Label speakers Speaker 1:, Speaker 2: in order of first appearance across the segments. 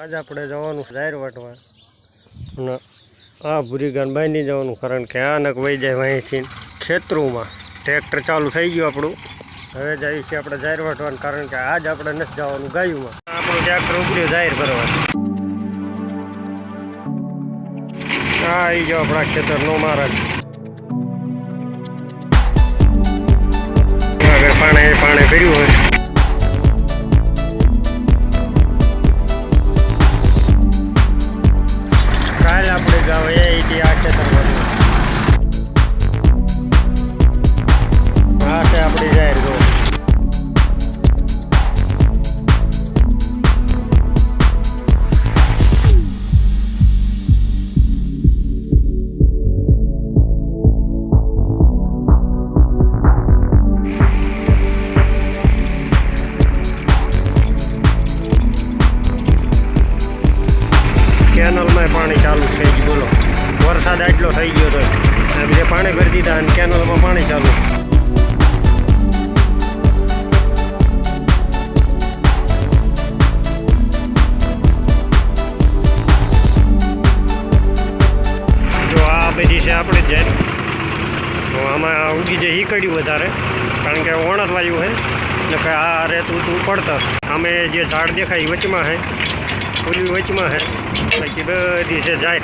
Speaker 1: आज આપણે જવાનું જાહેર વાટવા અને આ ભૂરી ગાન બાંધી જવાનું, કારણ કે આ નક વહી જાય અહીંથી ખેતરોમાં. ટ્રેક્ટર ચાલુ થઈ ગયું આપણું. હવે જઈએ છીએ આપણે જાહેર વાટવાનું, કારણ કે આજ આપણે નથી જવાનું ગાયુંમાં. આપણું ટ્રેક્ટર ઉપડ્યું જાહેર કરવાનું. આ આવી જાઓ આપણા ખેતરનો મહારાજ. પાણી ભર્યું હોય. કાલે આપણે જાવ એ આ ખેતરમાં. આ છે આપણી જાહેર ગો. કેનલમાં પાણી ચાલુ છે જ, બોલો. વરસાદ આટલો થઈ ગયો તો બધે પાણી ભરી દીધા અને કેનલમાં પાણી ચાલુ. જો આ બધી છે આપણે જાય તો આમાં ઉગી જાય હીકડ્યું વધારે, કારણ કે વણત વાયુ છે ને કે આ રેતું તું પડતર. આમે જે ઝાડ દેખાય વચમાં છે, ઓલી વચમાં છે, બાકી બધી છે જાય.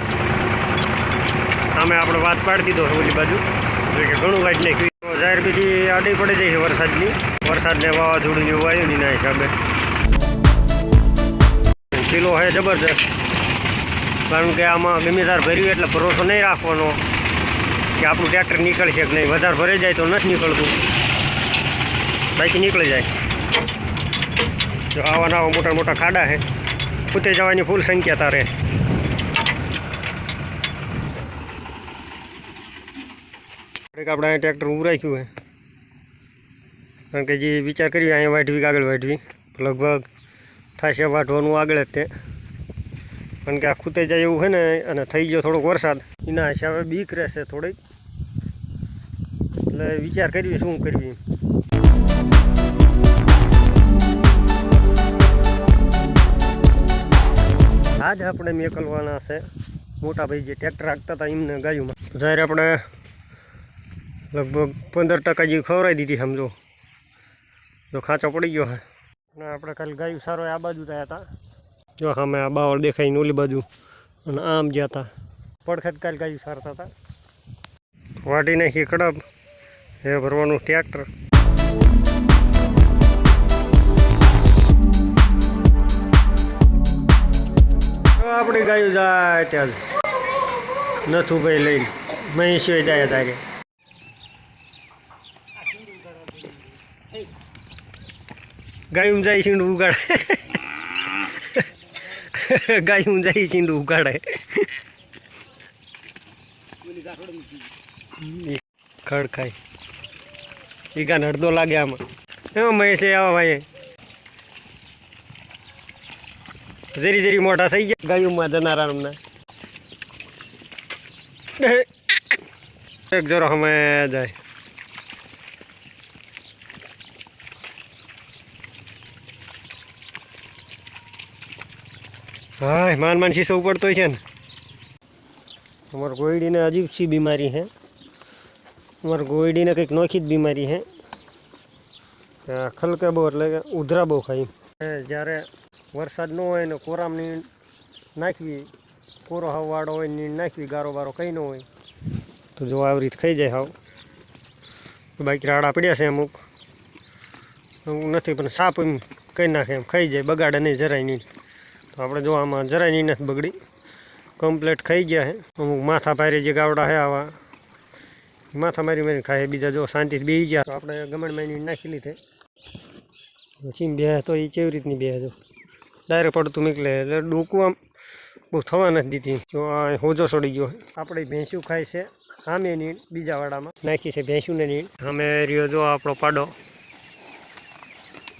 Speaker 1: આમે આપણે વાત પાડી દીધો ઓલી બાજુ કે ઘણું વાંચ નાખ્યું. જાહેર બધી આડી પડી જાય છે વરસાદની. વરસાદને વાવાઝોડું જેવું આવ્યું નહીં ના હિસાબે કિલો છે જબરજસ્ત. કારણ કે આમાં ગમે તાર ભર્યું એટલે ભરોસો નહીં રાખવાનો કે આપણું ટ્રેક્ટર નીકળશે કે નહીં. વધારે ભરાઈ જાય તો નથી નીકળતું, બાકી નીકળી જાય. જો આવા નવા મોટા મોટા ખાડા છે, પૂતે જવાની ફૂલ સંખ્યા તારે. આપણે અહીંયા ટ્રેક્ટર ઉભરાખ્યું છે, કારણ કે જે વિચાર કર્યો અહીંયા વાઢવી આગળ વાઢવી લગભગ થશે વાઢવાનું આગળ જ તે. કારણ કે આ ખૂતે જાય એવું છે ને, અને થઈ ગયો થોડોક વરસાદ, એના હિસાબે બીક રહેશે થોડીક. એટલે વિચાર કરવી શું કરવી. આજ આપણે મેકલવાના છે મોટા ભાઈ જે ટ્રેક્ટર રાખતા હતા એમને ગાયુંમાં. જ્યારે આપણે લગભગ 15% જેવી ખવડાવી દીધી સમજો. જો ખાંચો પડી ગયો છે ને આપણે ખાલી ગાયું સારો આ બાજુ થયા હતા. જો સામે આ બાવળ દેખાઈને ઓલી બાજુ અને આમ જ્યાં હતા પડખત કાલે ગાયું સારતા હતા. વાટી નાખી કડપ એ ભરવાનું ટ્રેક્ટર. આપણી ગાયું જાય ત્યાં જ નથું ભાઈ લઈને મહીશો જાય તારે. ગાયું જાય સીંડું ઉગાડે. ગાયું જાય સીંડું ઉગાડે. ખડ ખાય એ ગાને અડધો લાગે આમાં. એમાં મહેશે આવા ભાઈ જરી જરી મોટા થઈ ગયા ગાયુંમાં જનારા. એક જરો અમે જાય. હા માન શીશો ઉપડતો છે ને. અમારે ગોયડીને અજીબ સી બીમારી છે. અમારે ગોયડીને કંઈક નોખી જ બીમારી છે. ખલકે બહુ એટલે કે ઉધરા બહુ ખાઈ. જ્યારે વરસાદ ન હોય ને કોરામ નીણ નાખવી, કોરો હવાવાળો હોય નીણ નાખવી, ગારો બારો કંઈ ન હોય તો જો આવી રીતે ખાઈ જાય. હાવ બાકી રાડા પડ્યા છે અમુક નથી, પણ સાપ એમ કહી નાખે એમ ખાઈ જાય, બગાડે નહીં જરાય નહીં. તો આપણે જો આમાં જરાય નહીં નથી બગડી, કમ્પ્લેટ ખાઈ ગયા છે. અમુક માથા પારી જે ગાવડા છે આવા માથા મારી મારીને ખાય. બીજા જો શાંતિથી બેસી ગયા તો આપણે ગમણમાં નીણ નાખી લીધે. ચીમ બે તો એ કેવી રીતની બે જો ડાયરેક્ટ પડતું નીકળે એટલે ડોકું આમ બહુ થવા નથી દીધી. જો આ હોજો ચડી ગયો. આપણે ભેંસું ખાય છે સામે નીણ બીજા વાડામાં નાખી છે ભેંસુને નીણ. સામે રહ્યો જો આપણો પાડો,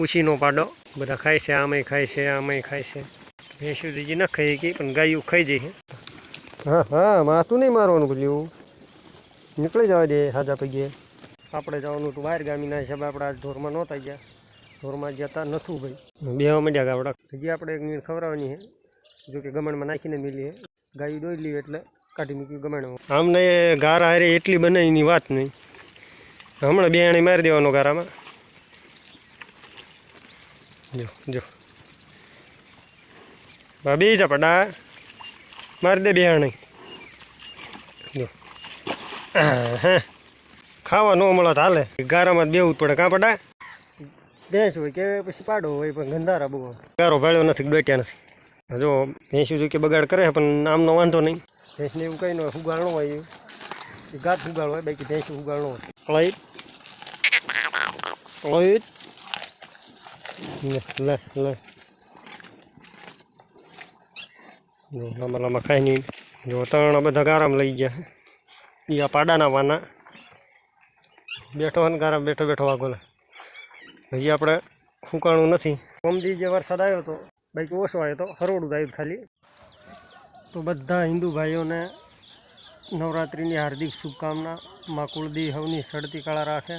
Speaker 1: ઉછીનો પાડો. બધા ખાય છે, આમાંય ખાય છે, આમાંય ખાય છે. ભેંસું દીજી ન ખાઈ ગઈ પણ ગાયું ખાઈ જાય. હા હા માથું નહીં મારવાનું ભૂલ્યું, નીકળી જવા દે હાજા પૈયે. આપણે જવાનું હતું બહાર ગામીના હિસાબે આપણે આજ ઢોરમાં નહોતા ગયા. ઢોરમાં જતા નથું ભાઈ બે મળ્યા ગાવડા. હજી આપણે એક નીણ ખવડાવવાની છે. જો કે ગમણમાં નાખીને મિલી ગાયું દોઈ લી એટલે કાઢી મૂક્યું ગમણ. આમને ગારા હારે એટલી બને એની વાત નહીં. હમણાં બિયાણી મારી દેવાનો ગારામાં. જો જો ભાભી ચપડા મારી દે બિયાણી. જો હા ખાવા ન મળે તો હાલે. ગારામાં જ બેવું જ પડે. કાં પડા ભેંસ હોય કે પછી પાડો હોય પણ ગંધારા બહુ. ગારો ભાળ્યો નથી, ડોટ્યા નથી. જો ભેંસ જો કે બગાડ કરે પણ આમનો વાંધો નહીં. ભેંસને એવું કંઈ ન હોય, ઉગાડ ન હોય એ ગાત ઉગાડ હોય, બાકી ભેંસ ઉગાડ ન હોય. લઈ લે લે જો લાંબા લાંબા ખાઈ નહીં. જો ત્રણ બધા ગારામ લઈ ગયા. એ આ પાડાના વાના બેઠો હોય ને ગારામ બેઠો બેઠો વાગો લે. હજી આપણે ફૂંકાણું નથી. કોમદી જે વરસાદ આવ્યો હતો બાકી ઓછો આવ્યો તો હરોડું આવ્યું ખાલી. તો બધા હિન્દુ ભાઈઓને નવરાત્રિની હાર્દિક શુભકામના. માં કુળદેવી હવની સડતી કાળા રાખે.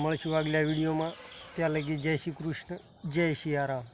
Speaker 1: મળશું આગલા વિડીયોમાં. ત્યાં લગી જય શ્રી કૃષ્ણ, જય સિયારામ.